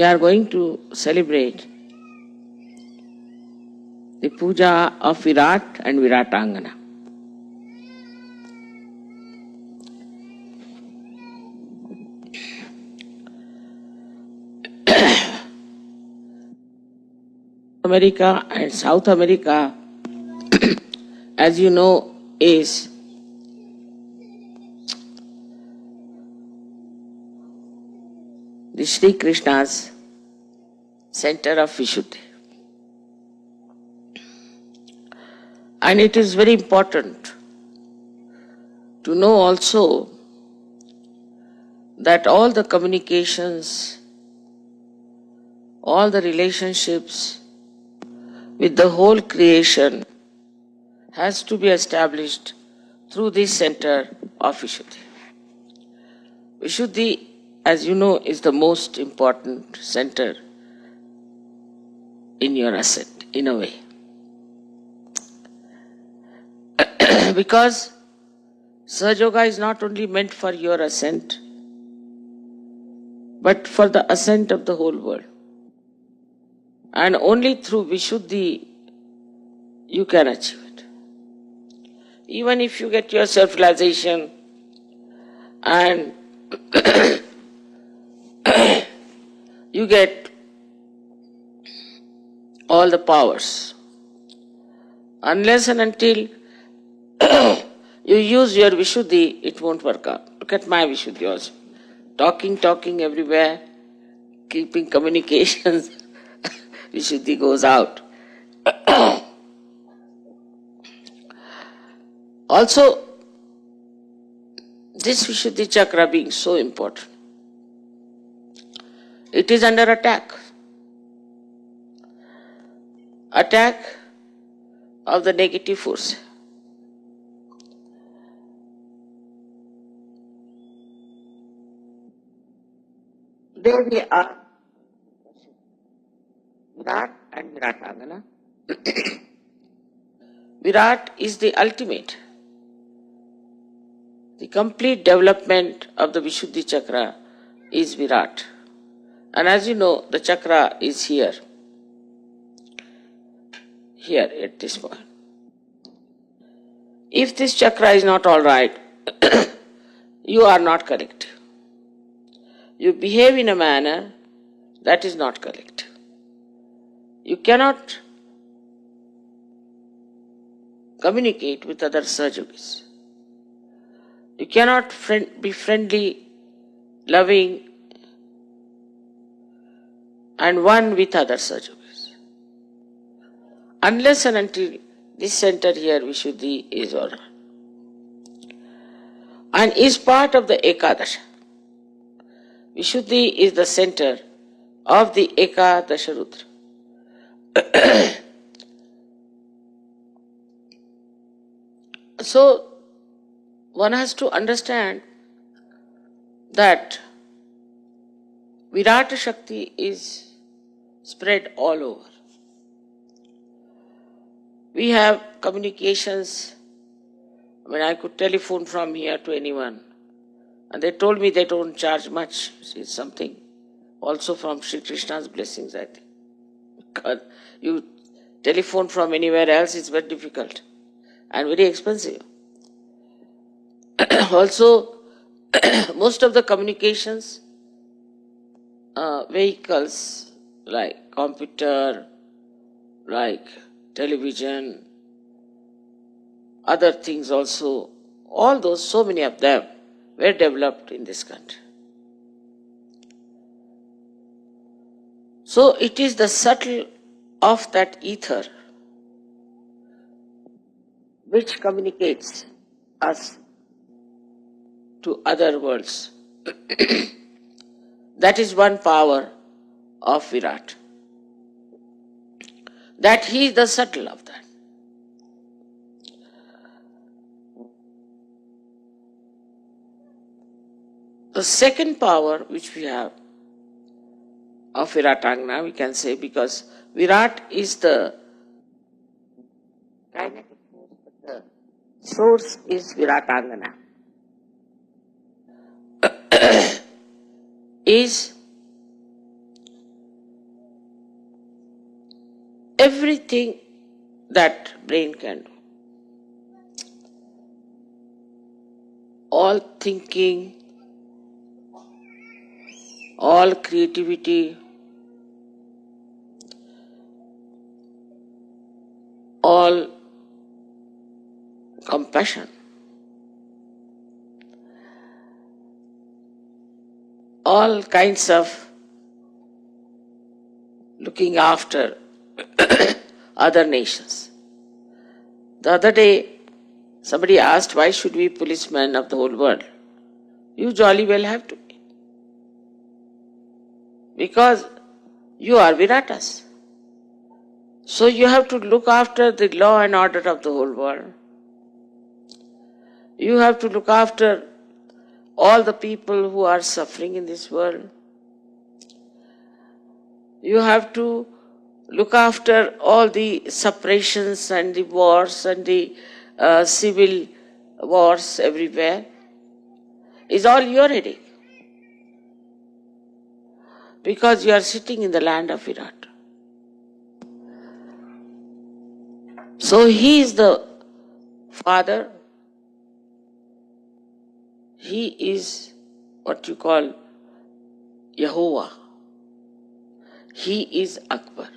we are going to celebrate the puja of Virat and Viratangana. America and South America, as you know, is the Sri Krishna's center of Vishuddhi. And it is very important to know also that all the communications, all the relationships with the whole creation has to be established through this center of Vishuddhi. Vishuddhi, as you know, is the most important center in your ascent, in a way. Because Sahaj Yoga is not only meant for your ascent, but for the ascent of the whole world. And only through Vishuddhi you can achieve it. Even if you get your self-realization and you get all the powers, unless and until you use your Vishuddhi, it won't work out. Look at my Vishuddhi also. Talking everywhere, keeping communications, Vishuddhi goes out. Also, this Vishuddhi chakra being so important, it is under attack. Attack of the negative force. There we are, Virat and Viratangana. Virat is the ultimate, the complete development of the Vishuddhi chakra is Virat. And as you know, the chakra is here at this point. If this chakra is not all right, you are not correct. You behave in a manner that is not correct. You cannot communicate with other Sahajogis. You cannot be friendly, loving, and one with other Sahajogis. Unless and until this center here, Vishuddhi, is all right. And is part of the Ekadasha. Vishuddhi is the center of the Ekadasha Rudra. So, one has to understand that Virata Shakti is spread all over. We have communications. I could telephone from here to anyone. And they told me they don't charge much. It's something also from Sri Krishna's blessings, I think. Because you telephone from anywhere else, it's very difficult and very expensive. Also, most of the communications, vehicles like computer, like television, other things also, all those, so many of them were developed in this country. So it is the subtle of that ether which communicates us to other worlds. That is one power of Virat. That he is the subtle of that. The second power which we have of Viratangana, we can say, because Virat is the kinetic force, but the source is Viratangana, is everything that brain can do. All thinking, all creativity, all compassion, all kinds of looking after other nations. The other day, somebody asked, why should we be policemen of the whole world? You jolly well have to be. Because you are Viratas. So you have to look after the law and order of the whole world. You have to look after all the people who are suffering in this world. You have to look after all the separations and the wars and the civil wars everywhere. It's all your headache. Because you are sitting in the land of Virat. So he is the father. He is what you call Yehovah. He is Akbar.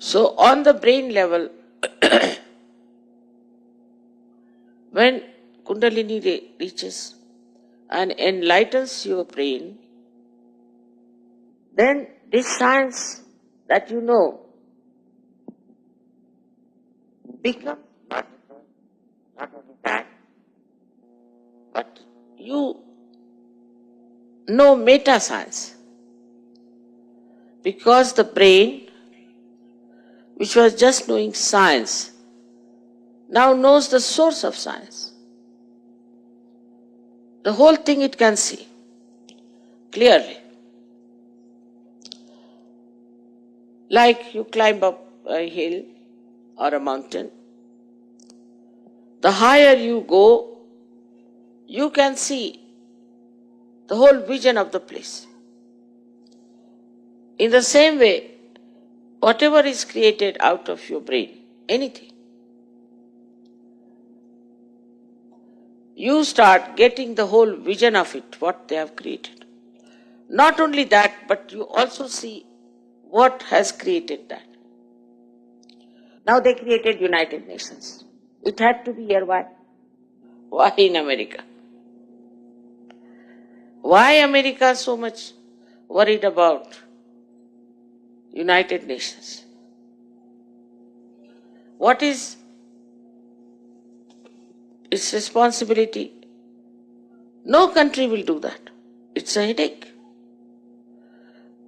So on the brain level, when Kundalini reaches and enlightens your brain, then this science that you know becomes not only that, but you know meta science. Because the brain, which was just knowing science, now knows the source of science. The whole thing it can see clearly. Like you climb up a hill or a mountain. The higher you go, you can see the whole vision of the place. In the same way, whatever is created out of your brain, anything, you start getting the whole vision of it, what they have created. Not only that, but you also see what has created that. Now they created United Nations. It had to be here. Why? Why in America? Why America so much worried about United Nations? What is its responsibility? No country will do that. It's a headache.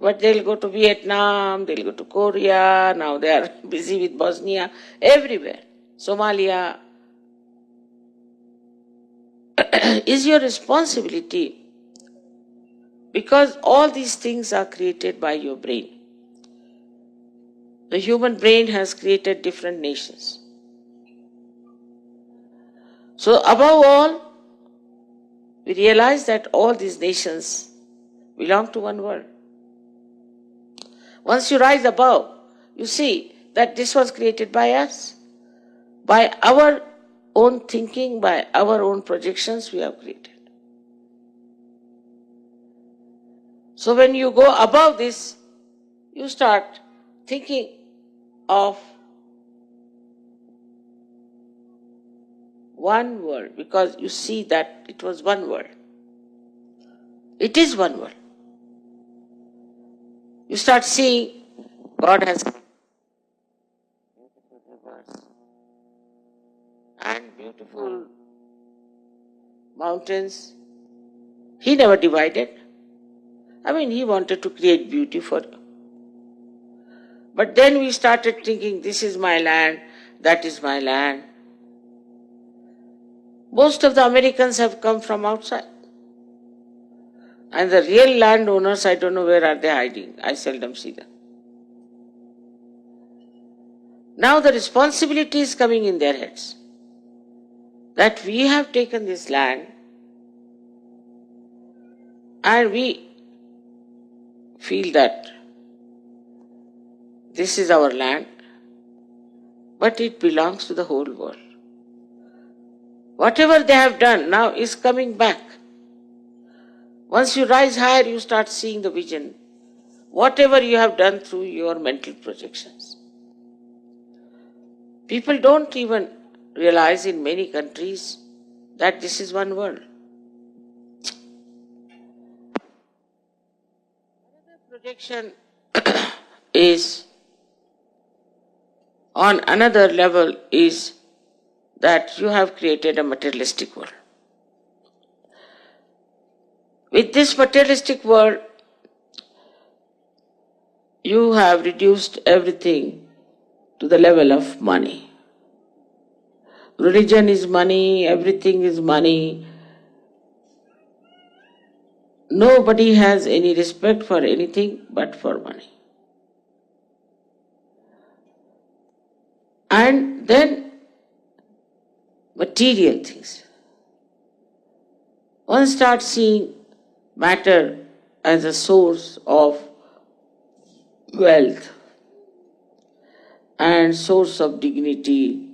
But they'll go to Vietnam, they'll go to Korea, now they are busy with Bosnia, everywhere. Somalia. Is your responsibility, because all these things are created by your brain. The human brain has created different nations. So above all, we realize that all these nations belong to one world. Once you rise above, you see that this was created by us. By our own thinking, by our own projections, we have created. So when you go above this, you start thinking of one world, because you see that it was one world. It is one world. You start seeing God has beautiful rivers and beautiful mountains. He never divided. I mean, he wanted to create beauty for you. But then we started thinking, this is my land, that is my land. Most of the Americans have come from outside. And the real landowners, I don't know where are they hiding. I seldom see them. Now the responsibility is coming in their heads. That we have taken this land and we feel that this is our land, but it belongs to the whole world. Whatever they have done now is coming back. Once you rise higher, you start seeing the vision. Whatever you have done through your mental projections. People don't even realize in many countries that this is one world. Another projection is on another level is that you have created a materialistic world. With this materialistic world, you have reduced everything to the level of money. Religion is money, everything is money. Nobody has any respect for anything but for money. And then material things. One starts seeing matter as a source of wealth and source of dignity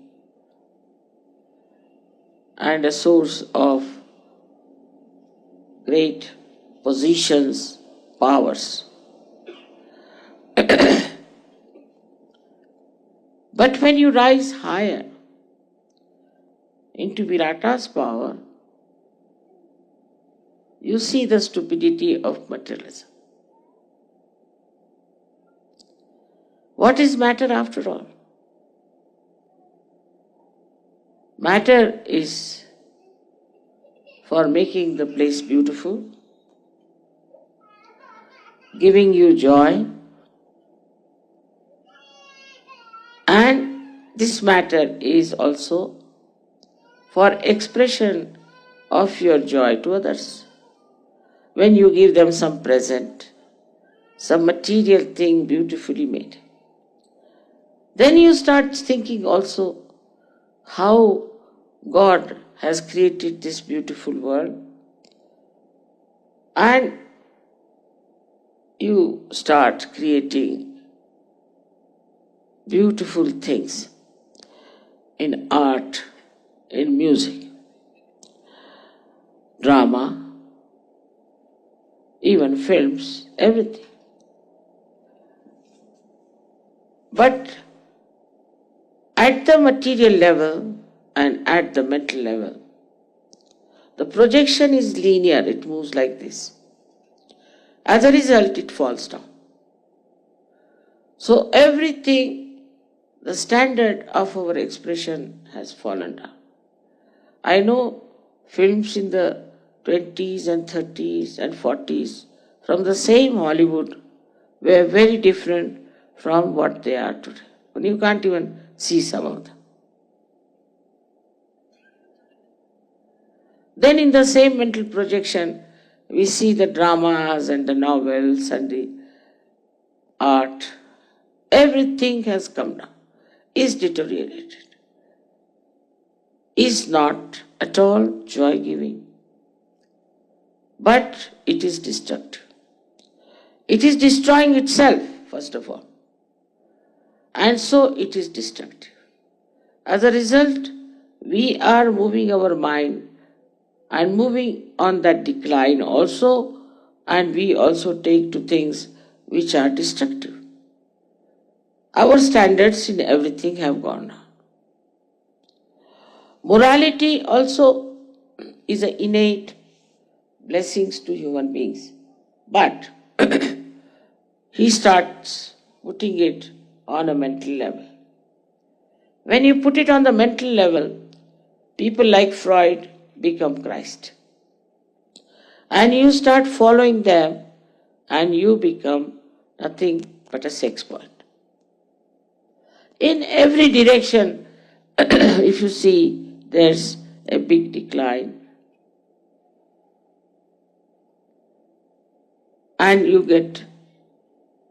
and a source of great positions, powers. But when you rise higher into Virata's power, you see the stupidity of materialism. What is matter after all? Matter is for making the place beautiful, giving you joy, and this matter is also for expression of your joy to others. When you give them some present, some material thing beautifully made, then you start thinking also how God has created this beautiful world, and you start creating beautiful things in art, in music, drama, even films, everything. But at the material level and at the mental level, the projection is linear, it moves like this. As a result, it falls down. So everything, the standard of our expression has fallen down. I know films in the 20s and 30s and 40s from the same Hollywood were very different from what they are today. And you can't even see some of them. Then in the same mental projection, we see the dramas and the novels and the art. Everything has come down, is deteriorated, is not at all joy-giving, but it is destructive. It is destroying itself, first of all, and so it is destructive. As a result, we are moving our mind and moving on that decline also, and we also take to things which are destructive. Our standards in everything have gone down. Morality also is an innate blessings to human beings, but he starts putting it on a mental level. When you put it on the mental level, people like Freud become Christ. And you start following them and you become nothing but a sex point. In every direction, if you see, there's a big decline. And you get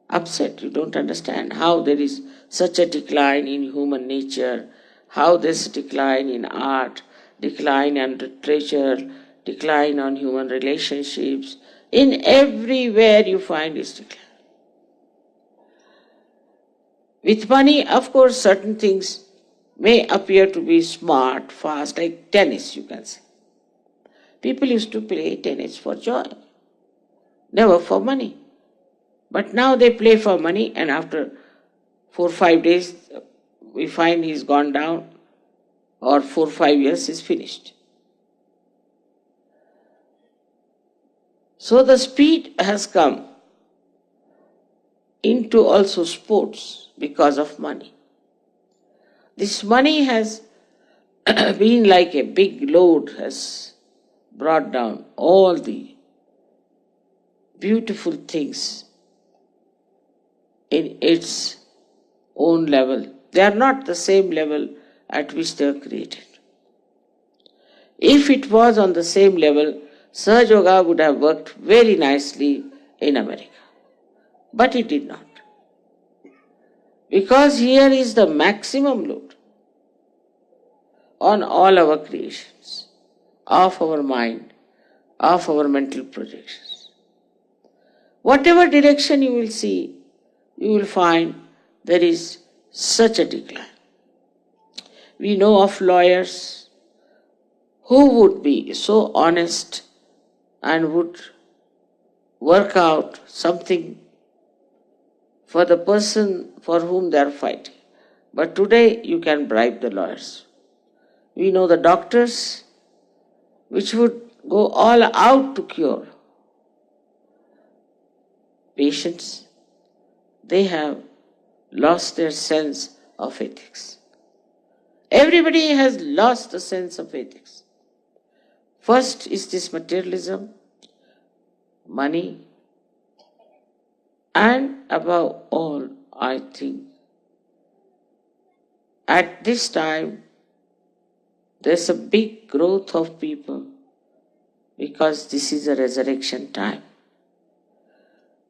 upset. You don't understand how there is such a decline in human nature, how there's a decline in art, decline in literature, decline on human relationships. In everywhere you find this decline. With money, of course, certain things may appear to be smart, fast, like tennis, you can say. People used to play tennis for joy, never for money. But now they play for money, and after 4 or 5 days, we find he's gone down, or 4 or 5 years is finished. So the speed has come into also sports because of money. This money has been like a big load, has brought down all the beautiful things in its own level. They are not the same level at which they were created. If it was on the same level, Sahaj Yoga would have worked very nicely in America. But it did not. Because here is the maximum load on all our creations, of our mind, of our mental projections. Whatever direction you will see, you will find there is such a decline. We know of lawyers who would be so honest and would work out something for the person for whom they are fighting. But today you can bribe the lawyers. We know the doctors which would go all out to cure patients. They have lost their sense of ethics. Everybody has lost the sense of ethics. First is this materialism, money, and above all, I think, at this time, there's a big growth of people because this is a resurrection time.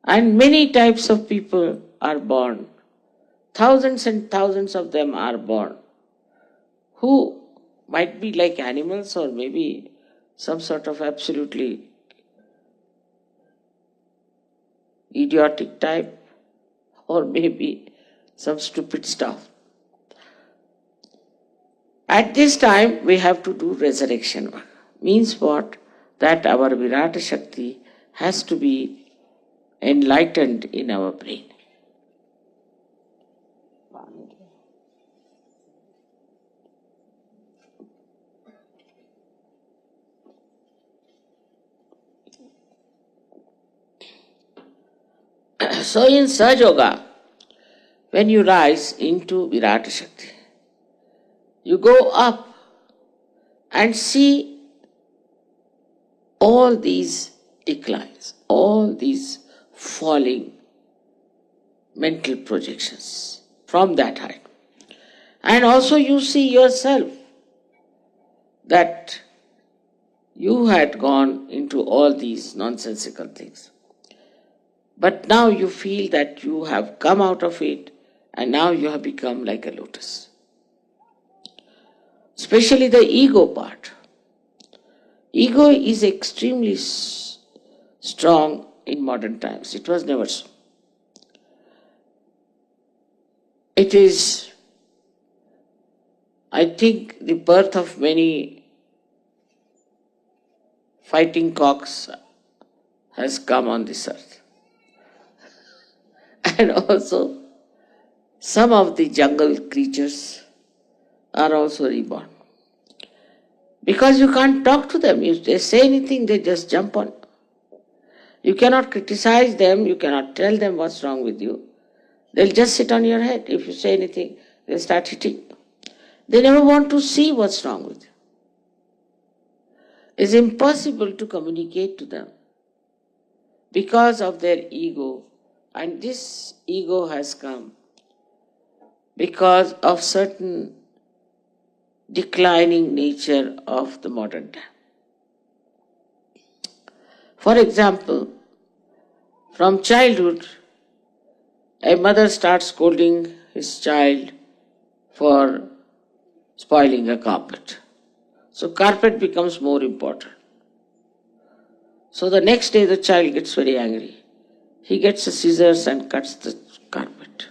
And many types of people are born. Thousands and thousands of them are born, who might be like animals or maybe some sort of absolutely idiotic type, or maybe some stupid stuff. At this time, we have to do resurrection work. Means what? That our Virata Shakti has to be enlightened in our brain. So in Sahaj Yoga, when you rise into Virata Shakti, you go up and see all these declines, all these falling mental projections from that height. And also you see yourself that you had gone into all these nonsensical things. But now you feel that you have come out of it and now you have become like a lotus. Especially the ego part. Ego is extremely strong in modern times. It was never so. It is, I think, the birth of many fighting cocks has come on this earth. And also, some of the jungle creatures are also reborn. Because you can't talk to them. If they say anything, they just jump on. You cannot criticize them, you cannot tell them what's wrong with you. They'll just sit on your head. If you say anything, they'll start hitting. They never want to see what's wrong with you. It's impossible to communicate to them because of their ego. And this ego has come because of certain declining nature of the modern time. For example, from childhood, a mother starts scolding his child for spoiling a carpet. So carpet becomes more important. So the next day the child gets very angry. He gets the scissors and cuts the carpet.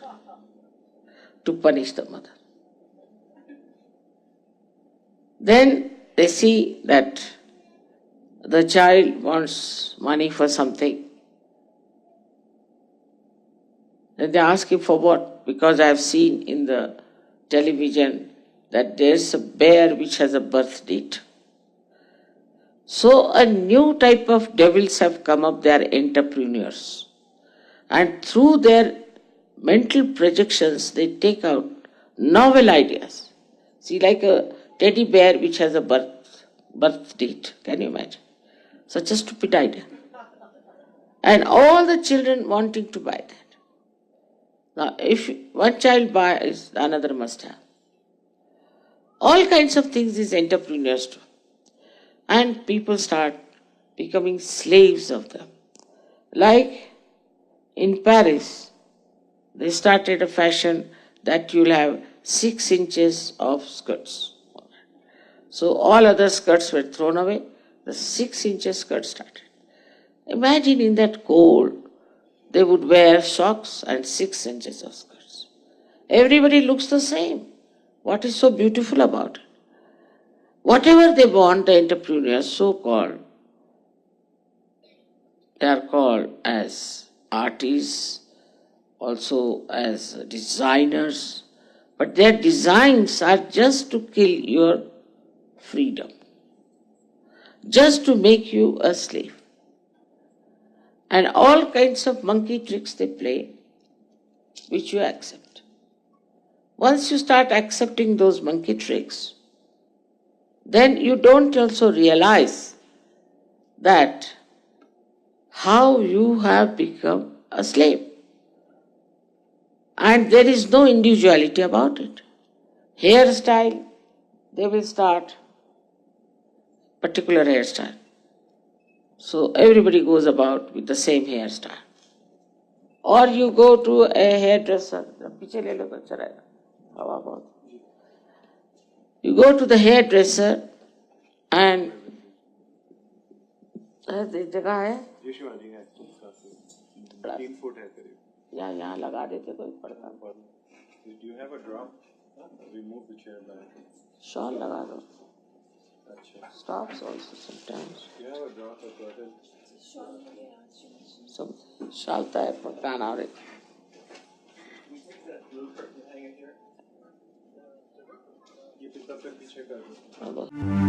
to punish the mother. Then they see that the child wants money for something. Then they ask him for what? Because I have seen in the television that there's a bear which has a birth date. So a new type of devils have come up, they are entrepreneurs. And through their mental projections, they take out novel ideas. See, like a teddy bear which has a birth date. Can you imagine? Such a stupid idea. And all the children wanting to buy that. Now, if one child buys, another must have. All kinds of things these entrepreneurs do. And people start becoming slaves of them. Like in Paris, they started a fashion that you'll have 6 inches of skirts. So all other skirts were thrown away, the 6 inches skirt started. Imagine in that cold, they would wear socks and 6 inches of skirts. Everybody looks the same. What is so beautiful about it? Whatever they want, the entrepreneurs, so-called, they are called as artists, also as designers, but their designs are just to kill your freedom, just to make you a slave. And all kinds of monkey tricks they play, which you accept. Once you start accepting those monkey tricks, then you don't also realize that how you have become a slave. And there is no individuality about it. Hairstyle, they will start particular hairstyle. So everybody goes about with the same hairstyle. Or you go to a hairdresser. You go to the hairdresser and जगह है या यहाँ लगा देते कोई पड़ता. Do you have a drum? We move the chair back. Shawl लगा दो. Stops also sometimes. Do you have a drum for curtain? Some shawl है पकाना और ये तब तक पीछे कर दो.